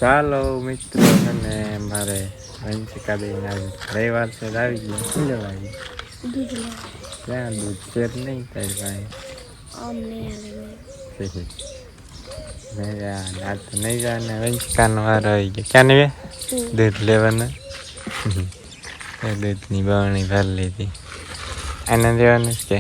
ચાલો મિત્રો અને મારે વંશિકાબેન આવી રવિવાર છે આવી ગયો શું જવાય ક્યાં દૂધ શેર નહીં તારી પાસે આ તો નહીં જાય ને વંશિકાનો વારો આવી ગયો ક્યાં નહીં દૂધ લેવાના દૂધની બરણી ભરી લીધી આનંદ લેવાનું કે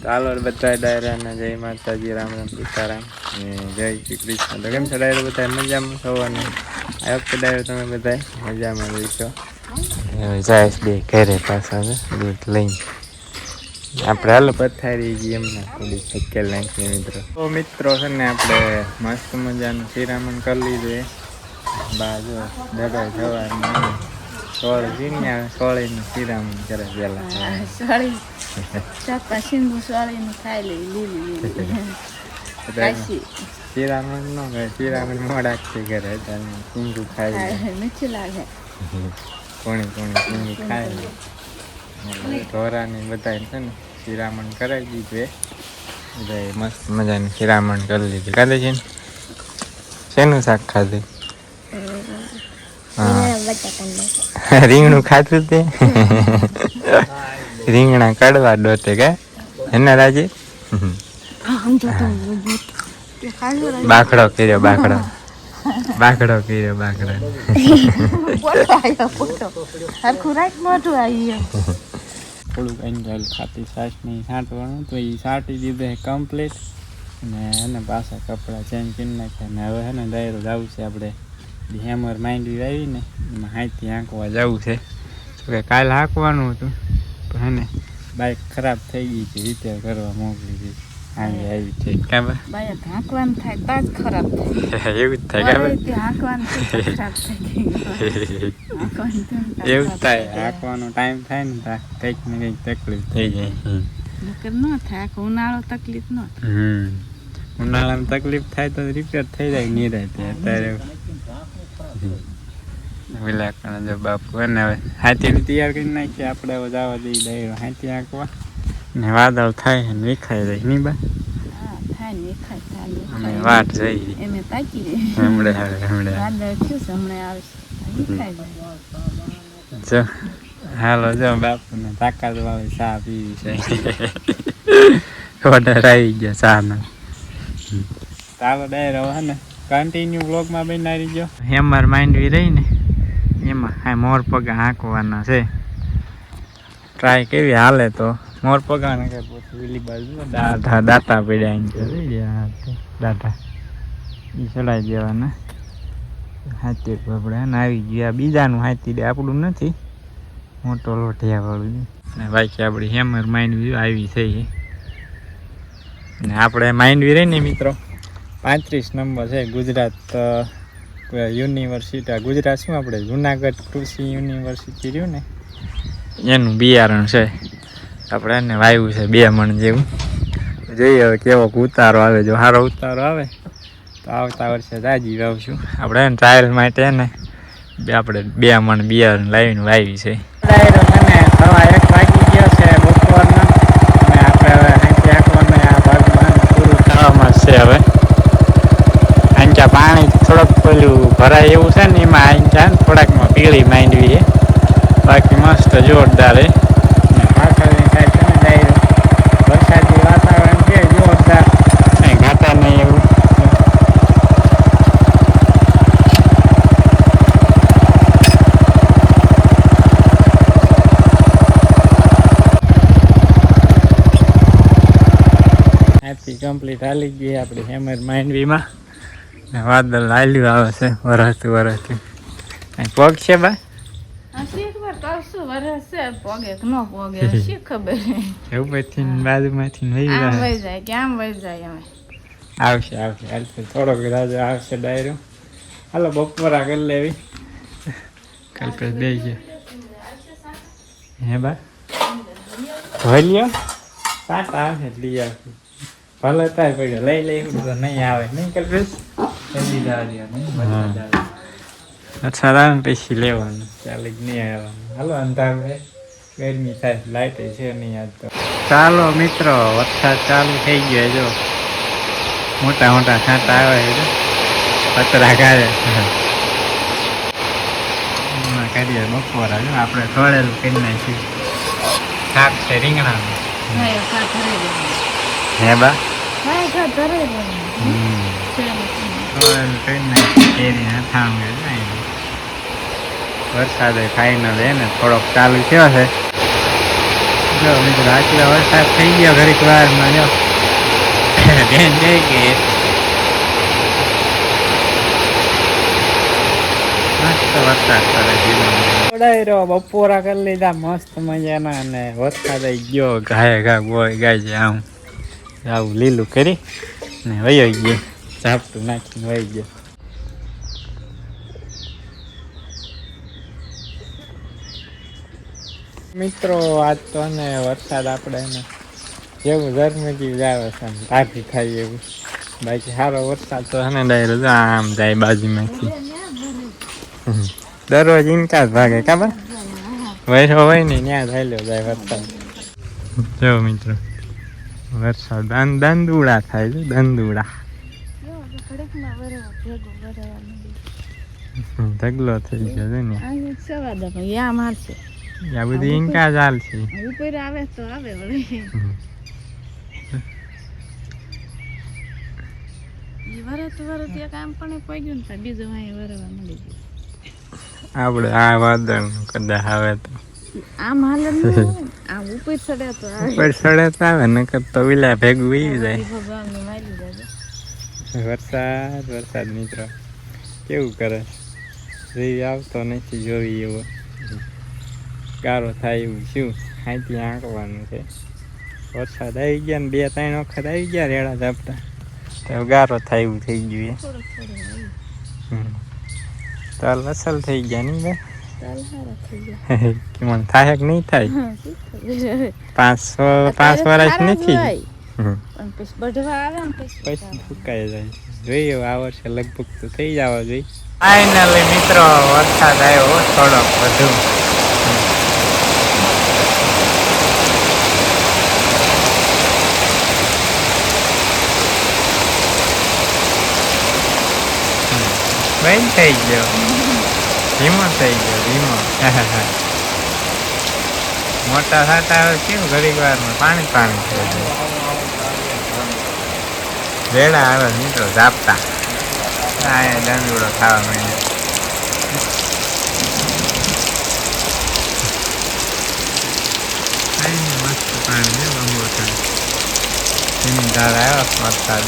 ચાલો બધા ડાયરાના જય માતાજી રામ રામ સીતારામ ને જય શ્રી કૃષ્ણ તો કેમ છો ડાયરો બધા મજામાં થવાનું આ વખતે ડાયરો તમે બધા મજામાં રહીશો જાય બે ઘરે પાછા દૂધ લઈને આપણે હાલો પથારી ગઈ એમના થોડી શક્ય નાખીએ મિત્રો તો મિત્રો છે ને આપણે મસ્ત મજાનું શિરામણ કરી લીધું બાજુ દગાઈ સવારમાં સોળ ઝીણ્યા સોળીનું શિરામણ કરે પેલા શિરામણ નો કરે શિરામણ મોડા કરે સિંગું ખાઈ કોણી સિંગું ખાઈ ઢોરાની બધા છે ને શિરામણ કરાવી દીધું બધા મસ્ત મજાનું શિરામણ કરી લીધું ખાધે છે ને શેનું શાક ખાધું રીંગણું ખાતું તે રીંગણા કડવા ડોતે કે એના રાજી બાખડો કર્યો બાખડો થોડુંક એન્જોય ખાતી સાસ નહીં છાંટવાનું તો એ છાંટી દીધું કમ્પ્લીટ ને એને પાછા કપડાં ચેન્જ કરી નાખ્યા ને હવે હે ને ડાયરો જવું છે આપણે હેમર માંડવી આવી ને એમાં હાથથી હાંકવા જવું છે તો કે કાલે હાંકવાનું હતું પણ હે ને બાઇક ખરાબ થઈ ગઈ છે રિપેર કરવા મોકલી દીધી આવી છે કાબા બાઇક હાંકવાનું થાય તો જ ખરાબ થાય એવું જ થાય કાબા એવું થાય હાંકવાનો ટાઈમ થાય ને કંઈક ને કંઈક તકલીફ થઈ જાય ન થાય ઉનાળો તકલીફ ન થાય ઉનાળામાં તકલીફ થાય તો રિપેર થઈ જાય નિરાતે અત્યારે વિલાકણા જો બાપુ અને હવે હાથીને તૈયાર કરી નાખીએ આપણે હવે જવા દઈએ ડાયરો હાથી આંકવા ને વાદળ થાય ને વિખાઈ જાય નહીં બા અમે વાટ જઈએ જો હાલો જો બાપુને તાકાત વાળી ચા પીવી છે ઓર્ડર આવી ગયા ચાનો ચાલો ડાયરો હે ને કન્ટિન્યુ બ્લોગમાં બનાવી ગયો હેમર માંડવી રહી ને એમાં હા મોર પગા હાંકવાના છે ટ્રાય કેવી હાલે તો મોર પગા ને કે પછી પેલી બાજુ દાતા પડ્યા દાતા એ ચડાવી દેવાના હાથી આપણે ને આવી ગયા બીજાનું હાથી દે આપણું નથી મોટો લોઢિયા વાળું ને બાકી આપણી હેમર માંડવી આવી થઈ ને આપણે માંડવી રહી ને મિત્રો 35 નંબર છે ગુજરાત યુનિવર્સિટી ગુજરાત શું આપણે જુનાગઢ કૃષિ યુનિવર્સિટી રહ્યું ને એનું બિયારણ છે આપણે એને વાવ્યું છે 2 મણ જેવું જોઈએ હવે કેવો ઉતારો આવે જો સારો ઉતારો આવે તો આવતા વર્ષે તાજી વાવશું આપણે એને ટ્રાયલ માટે ને આપણે 2 મણ બિયારણ લાવીને વાવી છે ડાયરો મને 1:15 વાગી ગયો છે બપોરના અને આપણે હવે અહીંથી આંકવાનું આ ભાગમાં પૂરું થવામાં છે હવે પાણી થોડોક પેલું ભરાય એવું છે ને એમાં આંચા થોડાકમાં પીળી માંડવી છે બાકી મસ્ત જોરદાર છે પાછળની સાઈડ છે ને ડાયરો વરસાદી વાતાવરણ છે જોરદાર કંઈ ઘાટા નહીં એવું આથી કમ્પ્લીટ હાલી ગઈ આપણી હેમર માંડવીમાં વાદળ લાલ્યું આવે છે વરસતું પગ છે બા આવશે થોડોક રાજો આવશે ડાયરો હાલો બપોરા કરી લેવી કલ્પેશ બે હે બા ધોઈ લ્યો સાટા આવશે લઈ આવશે ભલે તાર પડ્યો લઈ તો નહીં આવે નહીં કલ્પેશ અચ્છા રામ પછી લેવાનું ચાલે જ નહીં આવવાનું હાલો અંધાર ગરમી થાય લાઈટ છે નહીં આજ તો ચાલો મિત્રો વરસાદ ચાલુ થઈ ગયો જો મોટા મોટા છાંટા આવે છે પતરા કાઢે કરીએ બપોરા જો આપણે થોડેલું કરી નાખીએ શાક છે રીંગણાનું હે બા થોડેલું કરી નાખીએ કેરી અથાણું વરસાદ ફાઈનલ હે ને થોડોક ચાલુ થયો છે જો મિત્રો આટલો વરસાદ થઈ ગયો ઘડીક વારમાં જો બેન જઈ ગઈ મસ્ત વરસાદ કરે જીવન બપોરા કરી લીધા મસ્ત મજાના અને વરસાદ આવી ગયો ગાય ઘા ગોય ગાય છે આમ આવું લીલું કરી ને વહી ગયો ઝાપટું નાખીને વહી ગયો મિત્રો આજ તો ને વરસાદ આપણે ને જેવું ગરમી આવે છે આમ તાપી થાય એવું બાકી સારો વરસાદ તો હે ને ડાયરો આમ જાય બાજુમાંથી દરરોજ ઇનકા જ ભાગે ખબર વૈરો હોય ને ત્યાં થાય જાય વરસાદ જો મિત્રો વરસાદ દંદુડા થાય છે દંદુડા ઢગલો થઈ ગયો છે ને આ બધી ઇનકા જ હાલ છે ઉપર આવે તો આવે વળી વરત કામ પણ પગ્યું ને બીજું અહીં વરવા મળી ગયું આપણે આ વાદળ કદાચ આવે તો આમ હાલ આમ ઉપર ચડે તો આવે નકર તો વિલા ભેગું વહી જાય ભગવાનને મારી જાય વરસાદ મિત્રો કેવું કરે જોઈ આવતો નથી જોઈ એવો ગારો થાય એવું શું અહીંથી આંકવાનું છે વરસાદ આવી ગયા ને 2-3 વખત આવી ગયા રેડા ઝાપટા તો ગારો થાય એવું થઈ ગયું ચાલ અસલ થઈ ગયા નહીં ભાઈ કેમન થાય કે નહીં થાય 5 વર્ષ નથી પછી ફૂકાઈ જાય જોઈએ આ વર્ષે લગભગ તો થઈ જવા જોઈએ ફાઈનલી મિત્રો વરસાદ આવ્યો થોડોક વધુ બંધ થઈ ગયો ધીમો થઈ ગયો ધીમો મોટા થતા કેવું ઘડીક વારમાં પાણી થઈ ગયું વેડા આવે મિત્રો ઝાપતા આ દંડુડો ખાવા માંડ્યો મસ્ત પાણી છે બમો ધીમી ધાર આવ્યો વરસાદ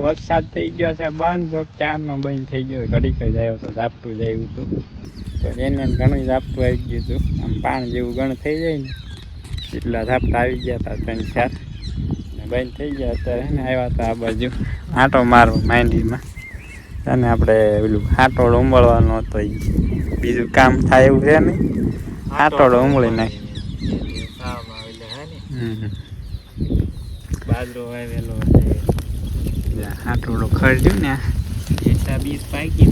વરસાદ થઈ ગયો છે બંધ ક્યારનો બંધ થઈ ગયો ઘડીક જ આવ્યો તો ઝાપટું જ આવ્યું હતું તો એને ઘણું ઝાપટું આવી ગયું હતું આમ પાણી જેવું ઘણું થઈ જાય ને એટલા ઝાપટા આવી ગયા હતા 3-4 ને બંધ થઈ ગયા અત્યારે ને આવ્યા હતા આ બાજુ આંટો મારવો માંડીમાં અને આપણે પેલું આંટોડો ઉંબળવાનો હતો બીજું કામ થાય એવું છે નહીં આંટોડો ઉંબળી નાખી બાજરો વાવેલો આટલો ખર્ચ્યું ને એટલા 20 પાકી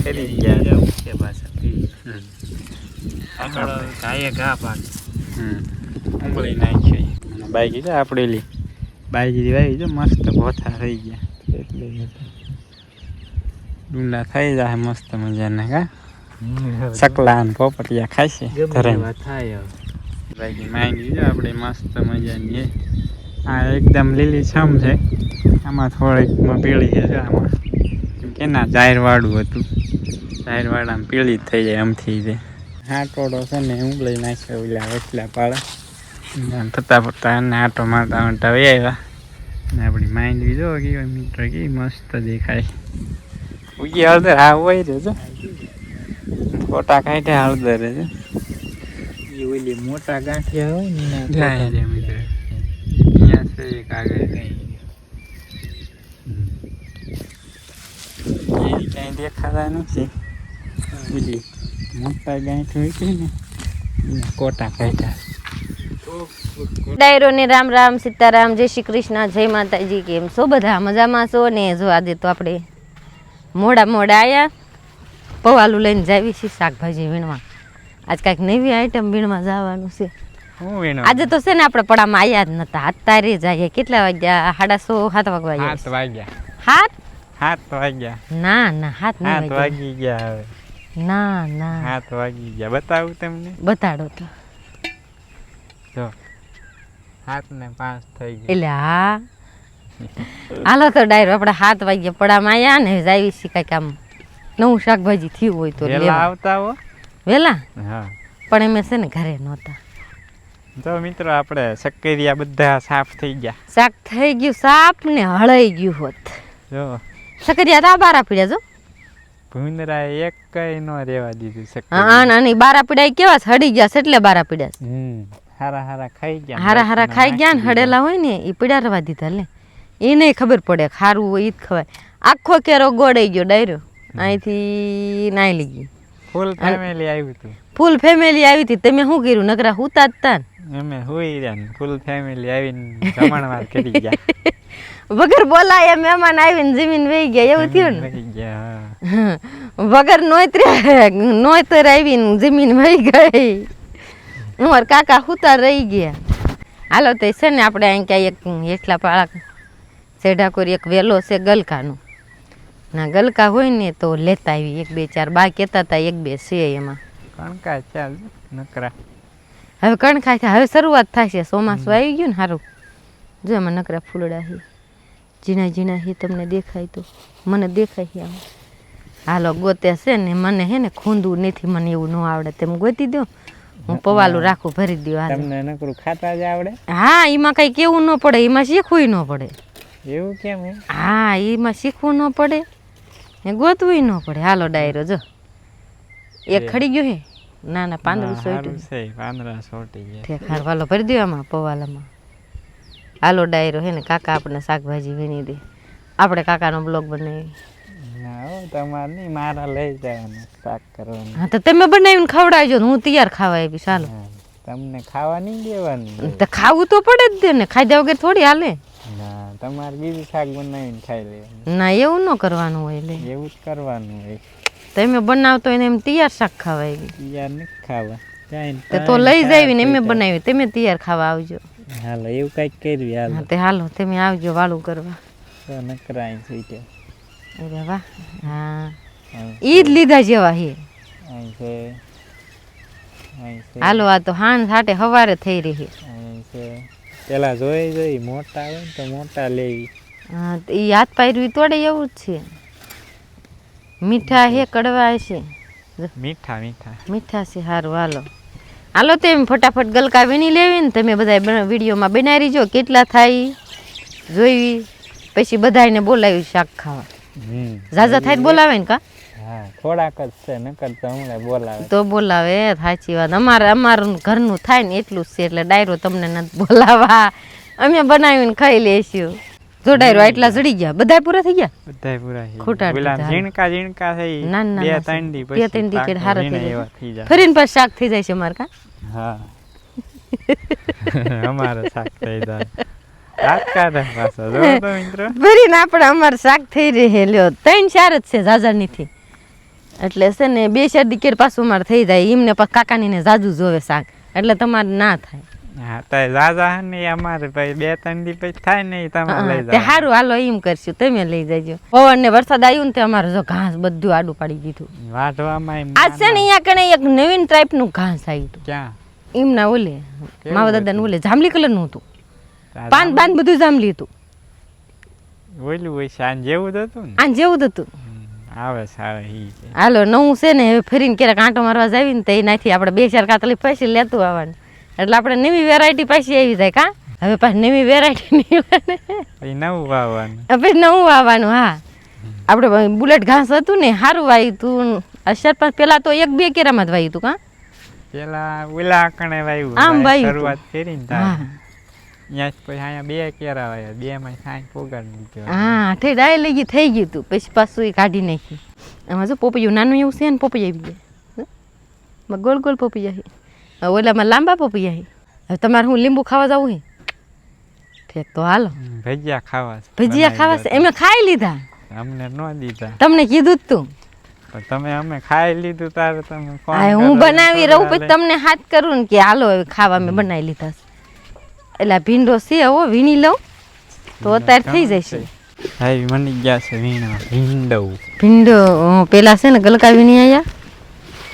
કરી ગયા છે પાછા ગાયે ઘા પાક ઉંબળી નાખી અને બાઈકી છે આપડેલી બાઈકી વાવી જો મસ્ત ભોથા થઈ ગયા એટલે ડુંડા થઈ જાય મસ્ત મજાના કા સકલા ને પોપટિયા ખાશે થાય બાઈકી માંગી જો આપણે મસ્ત મજાની આ એકદમ લીલી છમ છે આમાં થોડીકમાં પીળી છે આમાં કે ના જાહેરવાળું હતું જાહેરવાળામાં પીળી જ થઈ જાય આમથી છે આટોડો છે ને ઉંબળી નાખે ઓલા વચલા પાડા થતા ફરતા એને આટો મારતા મારતા વહી આવ્યા ને આપણી માંડવી જો કેવી મિત્ર કેવી મસ્ત દેખાય ઉગી હળદર હા હોય છે જો ફોટા કાઢ્યા હળદર છે ઓલી મોટા ગાંઠિયા હોય ને મિત્ર કાગળ કઈ દેખાતા નથી બીજી મોટા ગાંઠ હોય છે ને કોટા કાઢ્યા. ડાયરો ને રામ રામ સીતારામ, જય શ્રી કૃષ્ણ, જય માતાજી. કેમ છો બધા? મજામાં છો ને? જો આજે તો આપણે મોડા આયા, પવાલું લઈને જાવી છીએ શાકભાજી વીણવા. આજ કાંઈક નવી આઈટમ વીણવા જવાનું છે. આજે તો છે ને આપણે પડામાં આયા જ નતા, અત્યારે જઈએ. કેટલા વાગ્યા? 6:30 7 વાગ્યા. 7 વાગ્યા? ના 7 વાગી ગયા. હવે ના 7 વાગી ગયા. બતાવું તમને? બતાડો તો. જો 7:05 થઈ ગયા. એટલે હા હાલો તો ડાયરો આપણે 7 વાગ્યા પડામાં આયા ને જાવી છીએ. કાંઈક આમ નવું શાકભાજી થયું હોય તો વેલા આવતા હો. વેલા? હા, પણ એમ છે ને ઘરે નહોતા. જો મિત્રો આપણે શક્કરિયા બધા સાફ થઈ ગયા. શાક થઈ ગયું સાફ ને હળાઈ ગયું હોત. જો શક્કરિયા તા બારા પીડ્યા. જો ભૂંદરા એક કઈ નો રેવા દીધું. હા અને બારા પીડ્યા કેવા હડી ગયા છે એટલે બારા પીડ્યા. હારા ખાઈ ગયા. હારા ખાઈ ગયા ને હડેલા હોય ને એ પીડા રવા દીધા. લે એને ખબર પડે ખારું હોય ઈ જ ખવાય. આખો કેરો ગોળાઈ ગયો ડાયરો. અહીંથી નાઈ લઈ ગઈ. ફૂલ ફેમિલી આવ્યું હતું. ફૂલ ફેમિલી આવી હતી. તમે શું કર્યું? નકરા હુતા જ તા ને. અમે હુઈ રહ્યા ને ફૂલ ફેમિલી આવીને જમણવાર કરી ગયા. વગર બોલાય મહેમાન આવીને જમીન વહી ગયા. એવું થયું ને. વગર નોતર આવીને જમીન વહી ગઈ. અમાર કાકા હુતા રહી ગયા. હાલો તો છે ને આપણે અહીં ક્યાંય એક હેઠલા પાળા સેઢા કરી એક વેલો છે ગલકાનો. ના ગલકા હોય ને તો લેતા આવી. 1 2 4 બા કહેતા હતા 1 2 છે એમાં. કણકા ચાલ નકરા. હવે કણકા થાય. હવે શરૂઆત થશે. ચોમાસું આવી ગયું ને સારું. જો એમાં નકરા ફૂલડા છે. ઝીણા છે. તમને દેખાય તો? મને દેખાય છે આમ. હાલો ગોતે છે ને. મને હે ને ખૂંદવું નથી. મને એવું ન આવડે. તેમ ગોતી દો. હું પવાલું રાખું ભરી દઉં. તમને નકરું ખાતા જ આવડે? હા એમાં કઈ કેવું ન પડે. એમાં શીખવું ન પડે. એવું કેમ? હા એમાં શીખવું ન પડે ને ગોતવું ન પડે. હાલો ડાયરો જો એક ખડી ગયો હે. ના પાંદડું સોટી ગયા. હાલો ભરી દો આમાં પવાલામાં. હાલો ડાયરો હે ને કાકા આપણે શાકભાજી વીણી દે. આપણે કાકાનો બ્લોગ બનાવી. તમારે નહીં, મારા લઈ જવાનું શાક કરવાનું. હા તો તમે બનાવીને ખવડાવજો. હું તૈયાર ખાવા આપીશ. હાલો તમને ખાવા નહીં દેવાનું. તો ખાવું તો પડે જ દે ને. ખાધા વગર થોડી હાલે. ના તમારે બીજું શાક બનાવીને ખાઈ લેવાનું. ના એવું ન કરવાનું હોય. લે એવું જ કરવાનું હોય. તમે બનાવતો એને એમ તૈયાર શાક ખાવા આવી. તૈયાર નથી ખાવા તો લઈ જાવી ને એમ બનાવી. તમે તૈયાર ખાવા આવજો. હાલો એવું કઈક કરવી. હાલો તે હાલો તમે આવજો વાળું કરવા. નકરાય છે. અરે વાહ. હા ઈ જ લીધા જેવા હે. હાલો આ તો હાન સાટે સવારે થઈ રહી છે. પેલા જોઈ મોટા આવે ને તો મોટા લેવી. હા એ હાથ પાયરું તોડે એવું જ છે. મીઠા હે કડવા છે? મીઠા છે. સારું હાલો તેમ ફટાફટ ગલકા વીણી લેવી ને. તમે બધા વિડીયોમાં બનાવી રહીજો. કેટલા થાય જોઈ પછી બધાને બોલાવી શાક ખાવા. ઝાઝા થાય બોલાવે ને? કા થોડાક જ છે નકર તો હમણાં બોલાવે તો બોલાવે. સાચી વાત. અમારું ઘરનું થાય ને એટલું જ છે એટલે ડાયરો તમને નથી બોલાવા. અમે બનાવીને ખાઈ લેશું. જો ડાયરો આટલા ચડી ગયા. બધા પૂરા થઈ ગયા? બધા પૂરા. ખોટા ઝીણકા થઈ. ના બે ત્રણ દી હારા થઈ જાય. ફરીને પાછું શાક થઈ જાય છે અમારે. કા હા અમારે શાક થઈ જાય. ભરીને આપણે અમારે શાક થઈ રહે. લ્યો 3-4 જ છે. ઝાઝા નથી એટલે છે ને 2-4 દી પાછું અમારે થઈ જાય. એમને પછી કાકાની ને જાજુ જોવે શાક એટલે તમારે ના થાય. હા તો ઝાઝા ને અમારે ભાઈ 2-3 દી પછી થાય ને તમે લઈ જાવ. સારું હાલો એમ કરશું. તમે લઈ જજો. પવન ને વરસાદ આવ્યું ને તે અમારે જો ઘાસ બધું આડું પાડી દીધું. વાઢવામાં આજ છે ને અહીંયા કણે એક નવીન ટાઈપ નું ઘાસ આવ્યું હતું. ક્યાં? એમના ઓલે માવા દાદા ને ઓલે જાંબલી કલર નું હતું. પાન બધું જાંબલી હતું. ઓલું હોય છે આન જેવું જ હતું ને? આન જેવું જ હતું. આવે સારા. હાલો નવું છે ને હવે ફરીને ક્યારેક આંટો મારવા જાવી ને તો એનાથી આપણે 2-4 કાતલી પછી લેતું આવવાનું. એટલે આપણે નવી વેરાયટી પાછી આવી જાય. કા હવે પાછી નવી વેરાયટી નવું વાવવાનું. હવે નવું વાવવાનું. હા આપણે બુલેટ ઘાસ હતું ને સારું વાવ્યું તું. 4-5 પેલા તો 1-2 કેરામાં જ વાવ્યું તું. કા પેલા ઓલા આકણે વાવ્યું. આમ વાવ્યું શરૂઆત કરી ને ત્યાં પછી અહીંયા 2 કેરા વાવ્યા. 2 માં સાંજ પોગાડી દીધો. હા ઠે ડાય લઈ થઈ ગયું તું. પછી પાછું એ કાઢી નાખ્યું. એમાં જો પોપૈયું નાનું એવું છે ને પોપૈયું આવી જાય. માં ગોળ ગોળ પપૈયા છે ઓલામાં લાંબા પપૈયા છે હવે તમારે હું લીંબુ ખાવા જવું છે ઠીક તો હાલો ભજીયા ખાવા છે. ભજીયા ખાવા છે એમે ખાઈ લીધા અમને ન દીધા તમને કીધું જ તું પણ તમે અમે ખાઈ લીધું તારે તમે ફોન હા કરો હું એટલે બનાવી થોડા રહું પછી હાલે. તમને હાથ કરું ને કે હાલો હવે ખાવા મેં બનાવી લીધા છે એટલે આ ભીંડો છે હો વીણી લઉં તો અત્યારે થઈ જશે ભાઈ મની ગયા છે વીણા ભીંડો ભીંડો પેલા છે ને ગલકા વીણી આવ્યા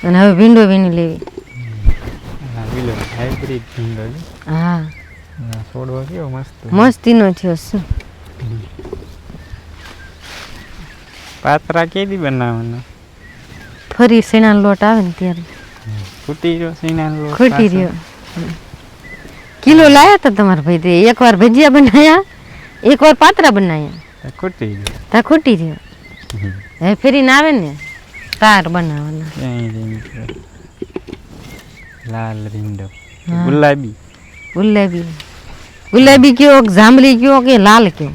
અને હવે ભીંડો વીણી લેવી પેલો હાઇબ્રિડ ભીંડો છે. હા ના, છોડવો કેવો મસ્ત મસ્તીનો થયો શું પાત્રા કેદી બનાવવાના ફરી શેણાનો લોટ આવે ને ત્યારે ખૂટી રહ્યો સીનાનો લોટ ખોટી પાછો. રહ્યો કિલો લાયા હતા તમારા ભાઈ તે એકવાર ભજીયા બનાવ્યા એકવાર પાત્રા બનાવ્યા તો ખૂટી રહ્યો તા ખોટી રહ્યો હવે ફેરીને આવે ને તાર બનાવવાના ક્યાંય જઈને તો. લાલ ભીંડો હા. ગુલાબી ગુલાબી ગુલાબી કયો કે જાંબલી કયો કે લાલ કયો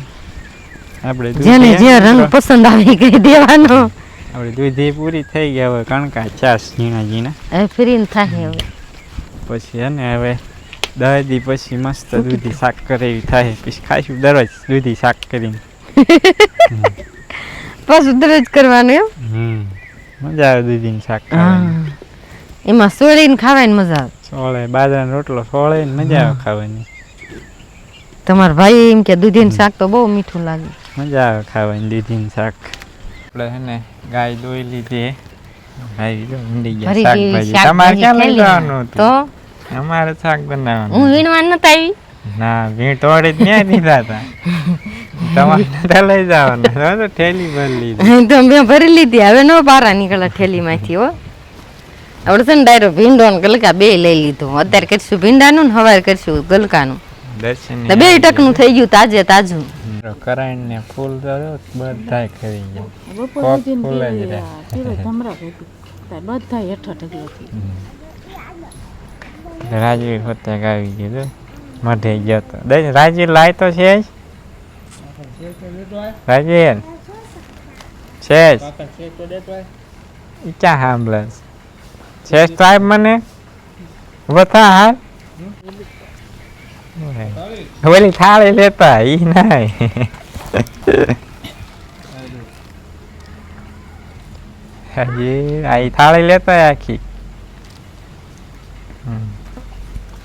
આપણે જેને દૂધી જે રંગ પસંદ આવે કહી દેવાનો આપણે દૂધી પૂરી થઈ ગયા હવે કણકા છાસ ઝીણા ઝીણા હવે ફેરીને થાય હવે પછી હે ને હવે 10 દી પછી મસ્ત દૂધી શાક કરે એવી થાય પછી ખાઈશું દરરોજ દૂધી શાક કરીને પાછું દરરોજ કરવાનું એમ મજા આવે દૂધીનું શાક ખાવાની હા એમાં સોળીને ખાવાની મજા આવે સોળે બાજરાનો રોટલો સોળે ને મજા આવે ખાવાની તમારા ભાઈ એમ કે દૂધીનું શાક તો બહુ મીઠું લાગે મજા આવે ખાવાની દૂધીનું શાક આપણે હે ને ગાય દોઈ લીધી ભાઈ જો ઊંડી ગયા ભરી ગઈ શાકભાજી તમારે ક્યાં લઈ થેલી. જવાનું તો હતું અમારે શાક હું બનાવવાનું વીણવા નતા આવી ના ભીણ તોડી જ ન્યા દીધા હતા તમારે નતા લઈ જવાના હવે તો ઠેલી ભરી લીધી તો મેં ભરી લીધી હવે નો બારા નીકળે થેલીમાંથી હો આપણે છે ને ડાયરો ભીંડો ને ગલકા બે લઈ લીધો અત્યારે કરશું ભીંડાનું ને હવારે કરશું ગલકાનું દર્શન તો બે ટકનું થઈ ગયું તાજે તાજું કરાઈને ને ફૂલ તો બધા ખરી ગયા બપોર કોક સુધીને ફૂલ જ રહે. પીળો ધમરા કરી બધા હેઠો ઢગલો થઈ રાજવીર હોતે ગાવી ગયું મઢે ગયો તો રાજવીર લાય તો છે જ રાજવીર છે જ ઈચ્છા સાંભળે છે જ તો આપ મને બતા હાલ ઓલી થાળી લેતા ઈ નાય હજી આ ઈ થાળી લેતા આખી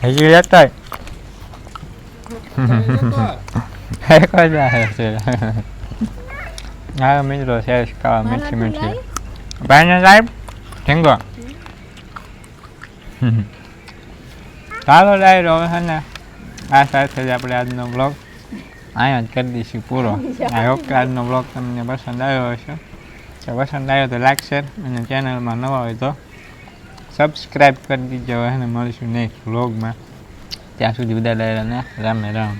હજી લેતા હેકો જાય છે હા મિત્રો છે ખાવા મીઠી મીઠી ભાઈને સાહેબ ઠીંગો ચાલો ડાયરો હવે છે ને આ સાથે જ આપણે આજનો બ્લોગ અહીંયા જ કરી દઈશું પૂરો આઈ હોપ કે આજનો બ્લોગ તમને પસંદ આવ્યો હશે જો પસંદ આવ્યો તો લાઈક શેર અને ચેનલમાં નવા હોય તો સબસ્ક્રાઈબ કરી દીજો અને મળીશું નેક્સ્ટ બ્લોગમાં ત્યાં સુધી બધા ડાયરાને રામે રામ